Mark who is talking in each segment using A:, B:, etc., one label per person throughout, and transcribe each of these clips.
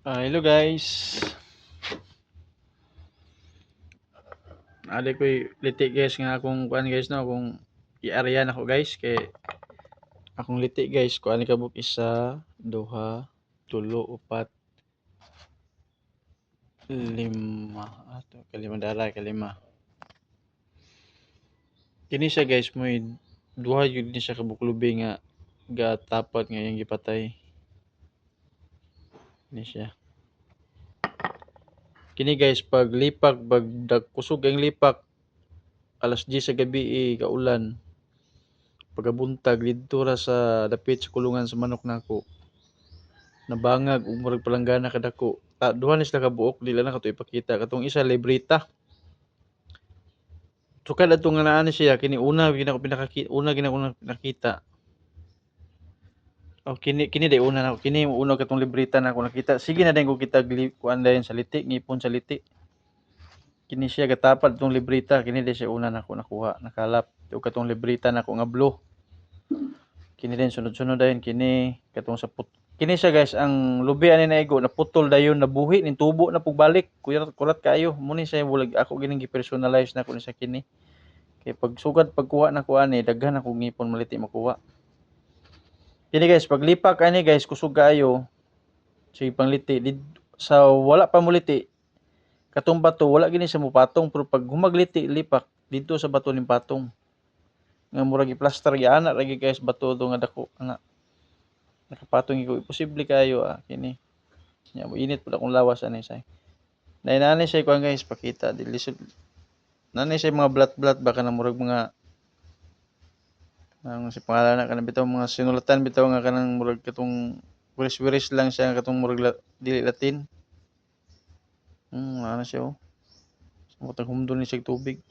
A: Hello guys. Ali ko'y liti guys nga akong kuan guys no kung i-aryan ako guys kay akong liti guys kuan ni kabuk isa, duha, tulo, upat, lima ato kalima dara kalima. Kini siya guys mo'y duha yun ni siya kabuk lubi nga gatapat nga yang gipatay. Ni siya. Kini guys pag lipak pag kusog ang lipak alas 10 sa gabi kaulan. Pagabuntag didto ra sa dapit sa kulungan sa manok nako. Nabangag ug murag palanggana kadako. Duha ni sila ka buok dili na kato ipakita katong isa libreta. Sukad ato nga naa ni siya kini una gid ako nakita. Kini day una nako kini una katong libreta na ako nakita. Sige na din ko kita kuan dayon sa liti ngipon sa liti. Kini siya gatapat tong libreta kini day siya una nako nakuha nakalap ug katong libreta nako nga blue. Kini din sunod-sunod dayon kini katong sa kini siya guys ang lubi ani naigo naputol dayon nabuhi ning tubo na pugbalik kurat kaayo mo ni siya bulag ako gining gi-personalize na ko ni sa kini kay pag sugad pagkuha na ko ani daghan ako ngipon maliti makuha. Kini guys paglipak ani guys kusog kaayo sige pangliti sa wala pa muliti katong bato wala gini siya mopatong pero pag humagliti lipak dito sa bato ning patong nga murag i-plaster ana lagi guys bato do nga dako ana nakapatong ko imposible kayo kini nya mo init pud akong lawas ani say nanay say kuan guys pakita dili sud nanay say mga blat baka na murag mga ang si pangalan na kanang bitaw mga sinulatan bitaw nga kanang murag katong wiris lang siya katong murag dili Latin ano siya mutang humdon ni siya tubig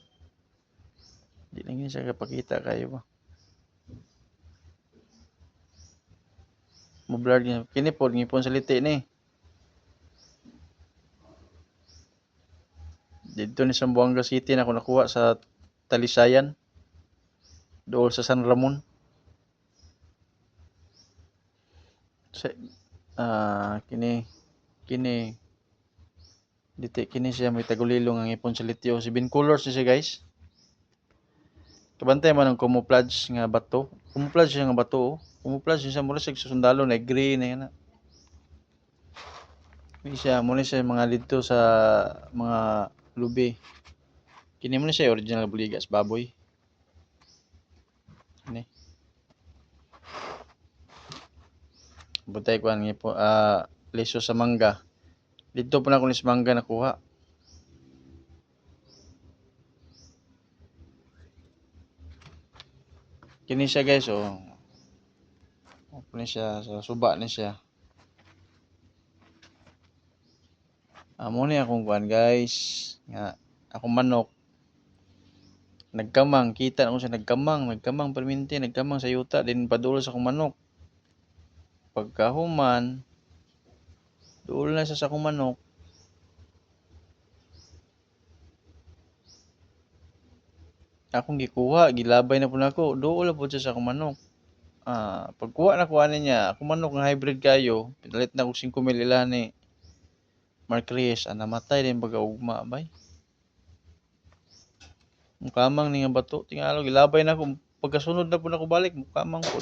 A: di lang siya kapakita kayo ba mo blur niya kini pod ngipon sa liti ni dito ni Zamboanga City na ako nakuha sa Talisayan dool sa San Ramon sa kini liti kini siya may tagulilo nga ngipon sa litio 7 colors siya guys kabantay man ang camouflage nga bato camouflage siya nga bato camouflage siya mura siya sundalo na green na yan muna siya mga dito sa mga lubi kini muna siya original buligas baboy ni butay ko ang ipo liso sa mangga dito po na ko ni sa mangga nakuha kini siya guys open siya sa suba ni siya amo ni akong kuan guys nga akong manok nagkamang kita na ko siya nagkamang perminti nagkamang sa yuta din padulo sa akong manok pagkahuman duol na sa akong manok akong gikuha gilabay na pud nako duol na pud siya sa akong manok pagkuha na ko ani niya akong manok nga hybrid kayo pinalit na og 5 mil ilani Marcris namatay din baga ugma bay mukamang ni nga bato tingalo gilabay na ko pagkasunod na pud nako balik mukamang pud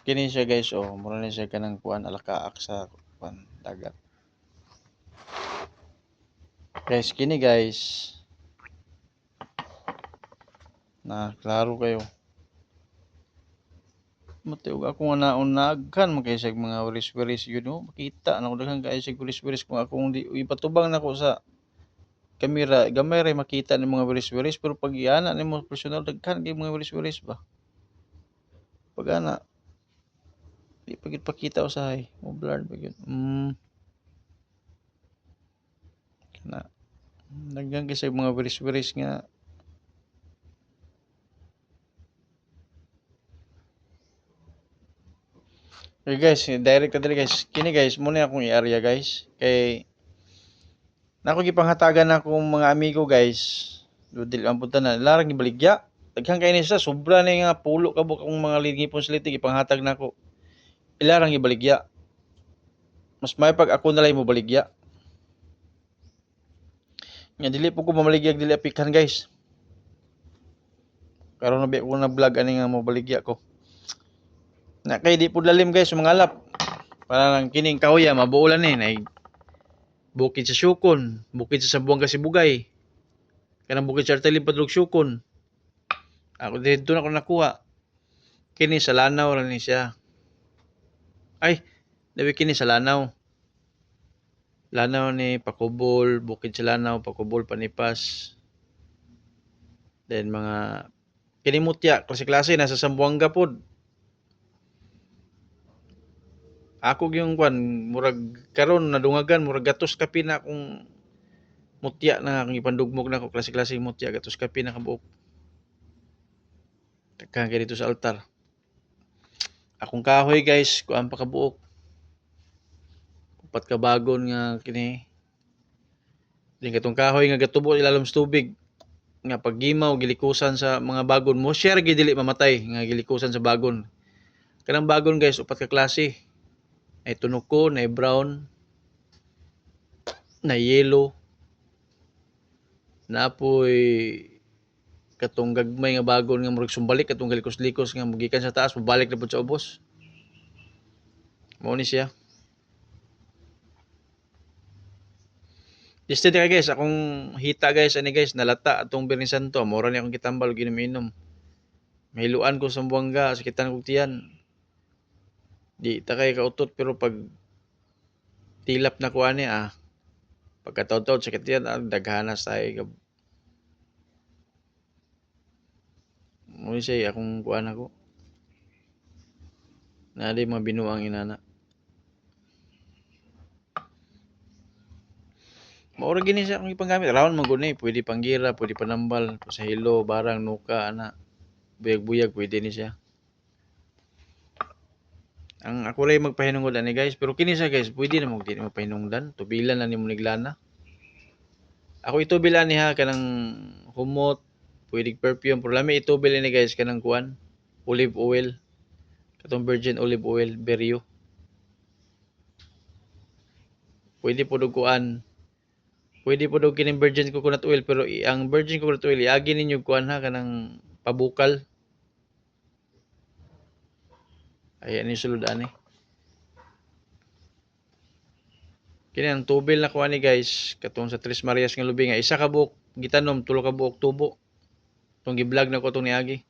A: kini siya guys mura ni siya kanang kuan alakaak sa kuan dagat guys kini guys na klaro kayo matiog ako nga naunaghan man kay mga wiris-wiris yun makita na ko daghan kay sig wiris-wiris kung akong di ipatubang nako sa kamera gamay ra makita ni mga wiris-wiris pero pag iana nimo personal daghan kay mga wiris-wiris ba pag ana di pagit pakita usahay mo blurred ba gyud kana daghan kay sa mga wiris-wiris nga okay guys direct ka diri guys kini guys muna akong i-area guys kay nako gipanghatagan na akong mga amigo guys dili ang punta na larang gibaligya daghan kay ni sa sobra ni nga pulo kabuk akong mga lingipon sa litig ipanghatag nako ilarang gibaligya Mas may pag ako na lang mo baligya. Nga dili po ko mamaligya dili apikhan guys. Karon na bi ko na vlog ani nga mo baligya ko. Na kay di po lalim guys mangalap. Para lang kining kahoya mabuulan ni nay bukid sa Syukon, bukid sa Sambuanga Sibugay. Kanang bukid sa Artelin padulog Syukon. Ako dito na ko nakuha. Kini sa Lanao ra ni siya. Ay, dawi kini sa Lanao. Lanao ni Pakubol, bukid sa Lanao, Pakubol, Panipas. Then mga kini mutya klase-klase nasa Sambuanga pod. Ako yung kwan murag karon nadungagan murag gatos kapi na akong mutya na akong ipandugmog na ako klase-klase mutya gatos kapi na kabuok. Daghan kay dito sa altar. Akong kahoy guys, kuan pa kabuok. Upat ka bagon nga kini. Din katong kahoy nga gatubo ilalom sa tubig nga paggimaw gilikusan sa mga bagon mo share gid dili mamatay nga gilikusan sa bagon. Kanang bagon guys upat ka klase. Ay tunuko, na brown, na yellow, napoy katong gagmay nga bagon nga murag sumbalik katong galikos-likos nga mugikan sa taas mabalik na pud sa ubos. Mao ni siya. Listed ka guys, akong hita guys, ani guys, nalata atong Birni Santo, mura ni akong kitambal ginom-inom. Mahiluan ko sa Buanga, sakitan kog tiyan. Di ta kay kautot pero pag tilap na ko ani pagkataon-taon sakit yan daghanas tayo. Muna siya akong kuan ako. Nadi mga binuang inana. Maura gini siya akong ipanggamit. Raon man gud ni, pwede panggira, pwede panambal, sa hilo, barang, nuka, ana. Buyag-buyag pwede ni siya. Ang ako ray magpahinungod ani guys, pero kini siya guys, pwede na mo di magpahinungdan. Tubilan na nimo niglana. Ako itubil ani ha kanang humot, pwede perfume, pero lami itubil ni guys kanang kuan, olive oil. Katong virgin olive oil, beryo. Pwede po kuan. Pwede po daw kining virgin coconut oil pero ang virgin coconut oil iagi ninyo kuan ha kanang pabukal. Ayan ni sulod ani. Kini ang tubil na kuan ni guys katong sa Tres Marias nga lubi nga isa ka buok gitanom, tulo ka buok tubo. Tong gi-vlog na ko tong niagi.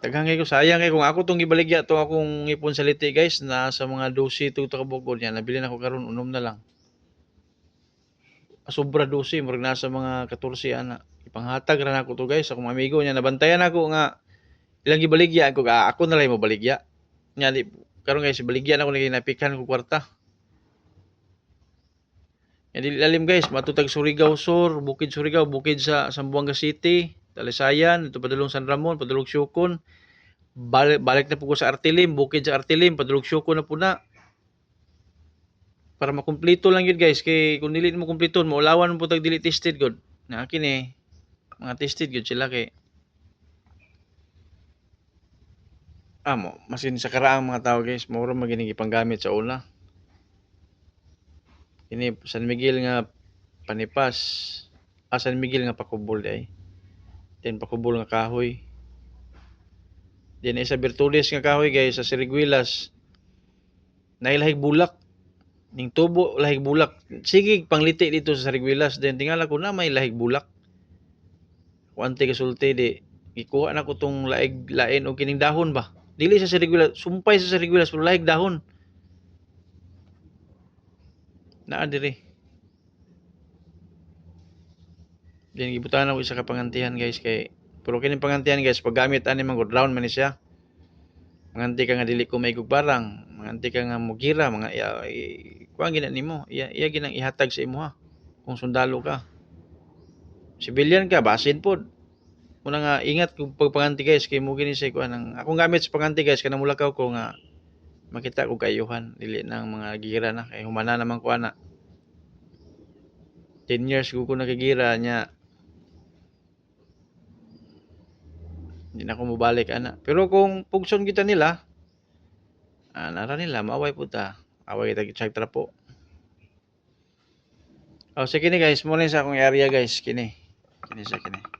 A: Daghang kay ko sayang kay kung ako tong gibaligya tong akong ipon sa liti guys na sa mga 12 to ka buok niya nabili na ko karon unom na lang. Sobra 12 murag nasa mga 14 ana. Ipanghatag ra nako to guys sa akong amigo niya nabantayan ako nga ilang gibaligya ako na lang mo baligya. Nya di karon guys baligya na ko lagi napikan ko kwarta. Nya dili lalim guys matutag Surigao Sur, Bukid Surigao, bukid sa Zamboanga City, Talisayan, ito padulong San Ramon, padulong Syukon. Balik na po ko sa Artilim, bukid sa Artilim, padulong Syukon na po na. Para makumpleto lang yun guys kay kung dili mo kumpleton maulawan mo po tag dili tested god. Na akin mga tested gud sila kay mo masin sa karaang mga tao guys mao ra magining ipanggamit sa una. Ini San Miguel nga Panipas. San Miguel nga Pakubol ay. Then Pakubol nga kahoy. Then isa Bertules nga kahoy guys sa Siriguilas. Nailahig bulak. Ning tubo lahig bulak. Sige pangliti dito sa Siriguilas. Then tingala ko na may lahig bulak. Kuante kasulti di gikuha na ko tong laig lain o kining dahon ba. Dili sa Siriguilas, sumpay sa Siriguilas pero lahig dahon. Naa diri. Then gibutahan ako isa ka pangantihan guys kay pero kining pangantihan guys paggamit ani man good round man ni siya. Manganti ka nga dili ko maigog barang, manganti ka nga mugira mga kuan gina nimo. Iya ginang ihatag sa imo ha. Kung sundalo ka. Civilian ka basin pod. Muna nga ingat kung pagpanganti guys kay mo gini say kuan ang akong gamit sa panganti guys kanang mulakaw ko nga makita ko kayuhan dili nang mga gira na kay humana naman ko ana. 10 years ko nakagira nya hindi na ako mabalik ana. Pero kung pugson kita nila Nara nila maaway pud ta. Away kita gitsag trapo. Oh, sige ni guys, muna sa akong area guys kini. Kini sa kini.